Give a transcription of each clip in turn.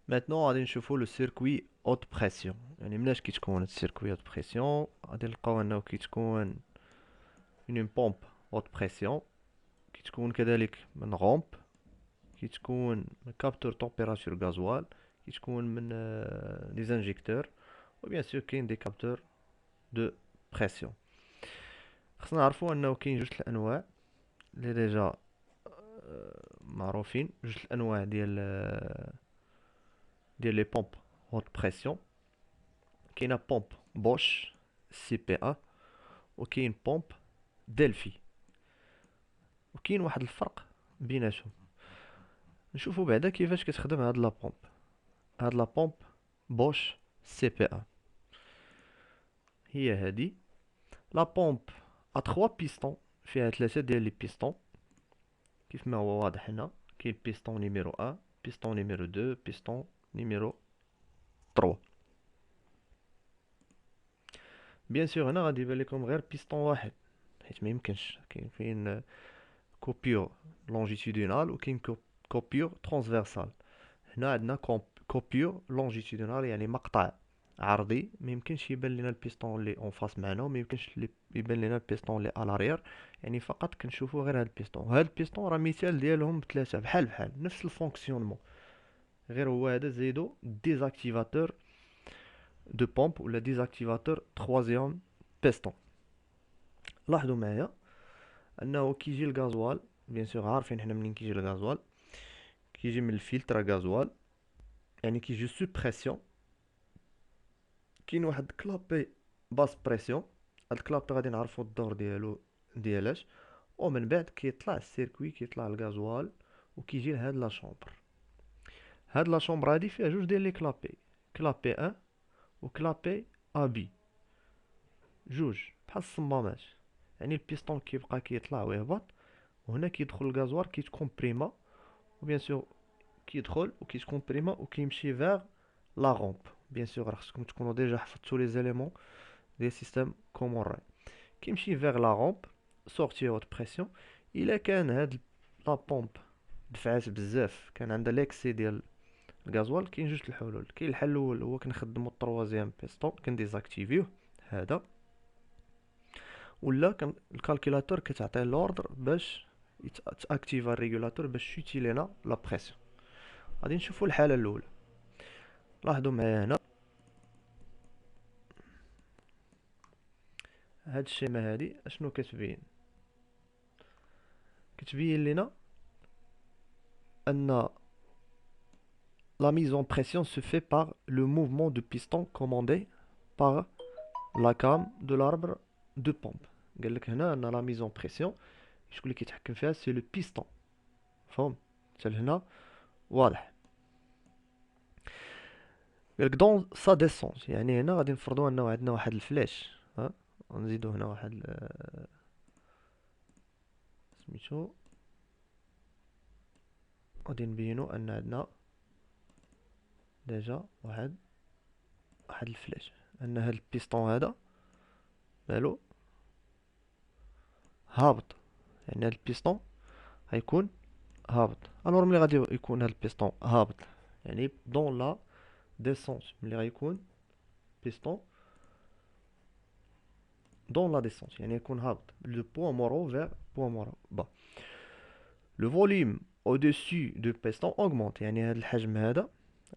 ماتنون غادي نشوفو لو سيركوي اوت بريسيون. يعني مناش كيتكون السيركوي اوت بريسيون؟ غادي نلقاو انه كيتكون اون بومب اوت بريسيون، كيتكون كذلك من غومب، كيتكون من كابتور تمبيراتور غازوال، كيتكون من لي زانجيكتور، و بيان سور كاين دي كابتور دو بريسيون. خصنا نعرفو انه كاين جوج الانواع اللي ديجا معروفين، جوج الانواع ديال لي بومب هوت بريسيون. كاينه بومب بوش سي بي ا، وكاين بومب دلفي، وكاين واحد الفرق بيناتهم. نشوفوا بعدا كيفاش كتخدم هاد لا بومب. هاد لا بومب بوش سي بي ا هي هادي لا بومب ا 3 بيستون، فيها ثلاثه ديال لي بيستون كيف ما هو واضح هنا. كاين بيستون نيميرو 1، بيستون نيميرو 2، بيستون نيميرو 3. بيان سور هنا غادي يبان لكم غير بيستون واحد، حيت ما يمكنش كاين فين كوبيور لونجيتودينال وكاين كوبيور ترانسفيرسال. هنا عندنا كوبيور لونجيتودينال، يعني مقطع عرضي. ما يمكنش يبان لنا البيستون اللي اون فاس معنا، وما يمكنش يبان لنا البيستون اللي الاريير. يعني فقط كنشوفوا غير هاد البيستون. وهاد البيستون راه مثال ديالهم بثلاثه بحال بحال نفس الفونكسيونمون، غير هو هذا زيدو ديزاكتيفاتور دو بومب ولا ديزاكتيفاتور تخوازيام بيستون. لاحظوا معايا انه كيجي الغازوال، بيان سور عارفين حنا منين كيجي الغازوال، كيجي من الفلتر غازوال، يعني كيجي سو بريسيون. كاين واحد كلابي باس بريسيون، هاد الكلابي غادي نعرفو الدور ديالو ديالاش. ومن بعد كيطلع السيركوي، كيطلع الغازوال وكيجي لهاد لا شومبر. هاد لا شومبر هادي فيها جوج ديال لي كلابي، كلابي ان و كلابي ا بي، جوج بحال الصمامات. يعني البيستون كيبقى كيطلع ويهبط، وهنا كيدخل الغازوال كيتكومبريما، وبيان سور كيدخل وكيتكومبريما وكيمشي فيغ لا غومب. بيان سور خصكم تكونوا ديجا حفظتوا لي زيليمون ديال سيستيم كومون راي. كيمشي فيغ لا غومب سورتي هوت بريسيون. الا كان هاد لا بومب دفعات بزاف، كان عندها ليكسي ديال الغازوال، كاين جوج الحلول. كاين الحل الاول هو كنخدمو التروازيام بيستون كنديزاكتيفيوه هذا، ولا كان الكالكيلاتور كتعطيه لوردر باش تاكتيفا الريغولاتور باش يوتي لينا لا بريسيون. غادي نشوفوا الحاله الاولى. لاحظوا معايا هنا هاد الشيمه هادي اشنو كتبين؟ كتبين لنا ان la mise en pression se fait par le mouvement de piston commandé par la came de l'arbre de pompe. قال لك هنا ان la mise en pression شكون اللي كيتحكم فيها؟ سي لو بيستون. فهم حتى لهنا واضح؟ قال لك دون سا ديسونس، يعني هنا غادي نفرضوا انه عندنا واحد الفلاش. ها نزيدو هنا واحد سميتو، غادي نبينو ان عندنا ديجا واحد الفلاش، ان هاد البيستون هذا مالو هابط. يعني هاد البيستون غيكون هابط. الوغ ملي غادي يكون هاد البيستون هابط، يعني دون لا ديسونس، ملي غيكون بيستون دون لا ديسونس يعني يكون هابط لو بوان مورو فيغ بوان مورو با. لو فوليوم او دوسي دو بيستون اوغمونت، يعني هاد الحجم هذا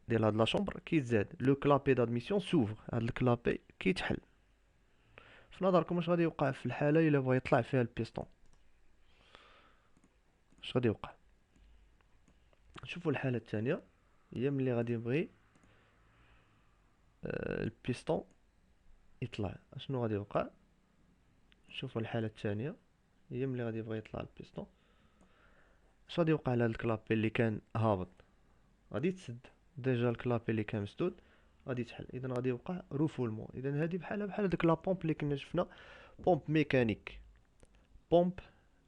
ديال هاد لا شومبر كيتزاد. لو كلابي دادميسيون سوفر، هاد الكلابي كيتحل. في نظركم اش غادي يوقع في الحاله الا بغا يطلع فيها البيستون؟ اش غادي يوقع؟ نشوفوا الحاله الثانيه، هي ملي غادي يبغي البيستون يطلع. اشنو غادي يوقع؟ شوفوا الحالة الثانية، هي ملي غادي يبغي يطلع البيستون. اش غادي يوقع لهاد الكلابي اللي كان هابط؟ غادي تسد. ديجا الكلابي اللي كان مسدود غادي تحل، اذا غادي يوقع روفولمون. اذا هادي بحال ديك لا بومب اللي كنا شفنا، بومب ميكانيك. بومب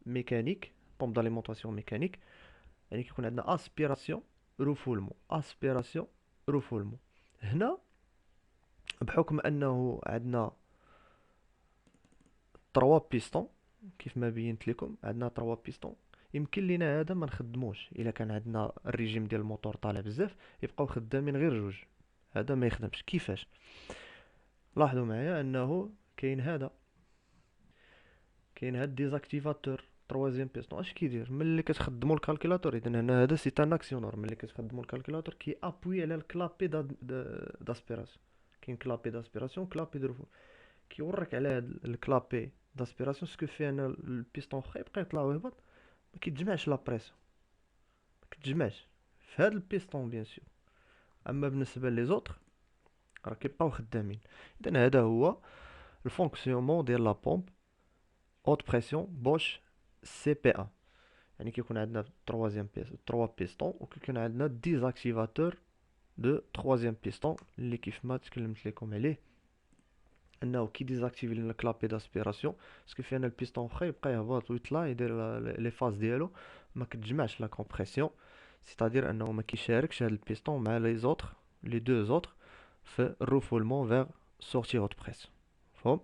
ميكانيك، بومب داليمونطاسيون ميكانيك، يعني كيكون عندنا اسبيراسيون روفولمون، اسبيراسيون روفولمون. هنا بحكم انه عندنا 3 بيستون، كيف ما بينت لكم عندنا 3 بيستون، يمكن لينا هذا ما نخدموش الا كان عندنا الريجيم ديال الموتور طالع بزاف، يبقاو خدامين غير جوج. هذا ما يخدمش. كيفاش؟ لاحظوا معايا انه كاين هذا، كاين هاد ديزاكتيفاتور تروازيام بيستون. اش كيدير ملي كتخدموا الكالكولاتور؟ اذا هنا هذا سي ان اكسيونور. ملي كتخدموا الكالكولاتور كي ابوي على الكلابي داسبيراسيون. كاين كلابي داسبيراسيون، كلابي دو رفو. كيوريك على هاد الكلابي داسبيراسيون سكو في ان البيستون واخا يبقى يطلع ويهبط، ما كيتجمعش لا بريسيون، ما كتجمعش في هاد البيستون بيان سور. اما بالنسبه لي زوطخ راه كيبقاو خدامين. اذا هذا هو الفونكسيونمون ديال لا بومب haute pression Bosch CPA. يعني كيكون عندنا troisième trois pistons وكيكون عندنا ديزاكتيفاتور دو troisième piston اللي كيف ما تكلمت لكم عليه انه كي ديزاكتيفي لنا كلابي داسبيراسيون باسكو فينا البيستون واخا يبقى يهبط ويطلع يدير لي فاز ديالو، ما كتجمعش لا كومبريسيون. سيتادير انه ما كيشاركش هذا البيستون مع لي دو زوتر في الرفولمون فيغ سورتي هوت بريسيون. فهم؟